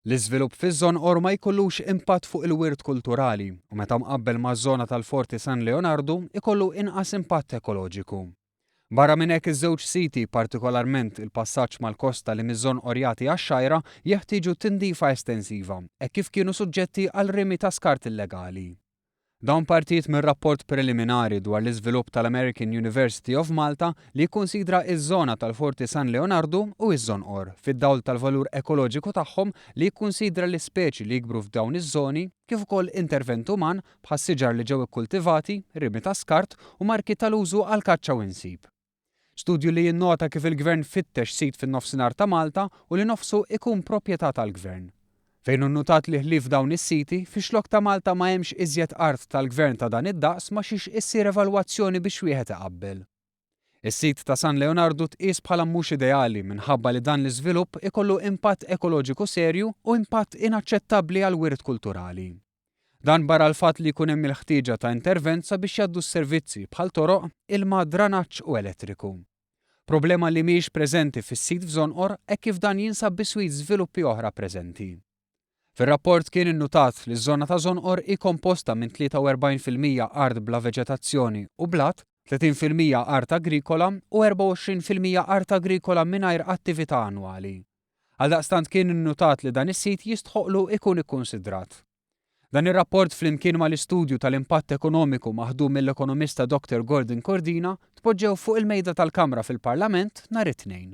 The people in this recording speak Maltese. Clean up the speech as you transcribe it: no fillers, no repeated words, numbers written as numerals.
L-iżvilupp fiż-żonqor ma jkollux impatt fuq il-wirt kulturali u meta mqabbel maż-żona tal-Forti San Leonardo ikollu inqas impatt ekoloġiku. Barra minn hekk iż-żewġ siti, partikolarment il-passaġġ mal-kosta li miż-żonqor jagħti għax-xajra, jeħtieġu tindifa estensiva hekk kif kienu suġġetti għal rimi ta' skart illegali. Dawn partit mir-rapport preliminari dwar l-iżvilupp tal-American University of Malta li jikkunsidra iż-żona tal-Forti San Leonardo u iż-żonqor fid-dawl tal-valur ekoloġiku tagħhom li jikkunsidra l-ispeċi li jikbru f'dawn iż-żoni kif ukoll intervent uman bħas-siġar li ġew ikkultivati, rimi ta' skart u marki tal-użu għal kaċċa u insib. Studju li jinnota kif il-Gvern fittex sit fin-nofsinhar ta' Malta u li nofsu ikun proprjetà tal-Gvern. Fejn unnutat li ħlief dawn is-siti, fix-xlok ta' Malta ma hemmx iżjed art tal-Gvern ta' dan id-daqs ma xiex issir evalwazzjoni biex wieħed iqabbel. Is-sit ta' San Leonardo tqies bħala mhux ideali minħabba li dan l-iżvilupp ikollu impatt ekoloġiku serju u impatt inaċċettabbli għal wirt kulturali. Dan barra l-fatt li jkun hemm il-ħtieġa ta' intervent sabiex jgħaddu s-servizzi bħal toroq, ilma, dranaġġ u elettriku. Problema li mhijiex preżenti fis-sit f'żonqor hekk kif dan jinsab biswit żviluppi oħra preżenti. Fir-rapport kien innutat li ż-żona ta' żonqor hi komposta minn 43% art bla veġetazzjoni u blat, 30% art agrikola u 24% art agrikola mingħajr attività annwali. Għaldaqstant kien innutat li dan is-sit jistħoqlu ikun ikkunsidrat. Dan ir-rapport flimkien mal-istudju tal-impatt ekonomiku maħdum mill-ekonomista Dr. Gordon Cordina tpoġġew fuq il-mejda tal-Kamra fil-Parlament nhar it-Tnejn.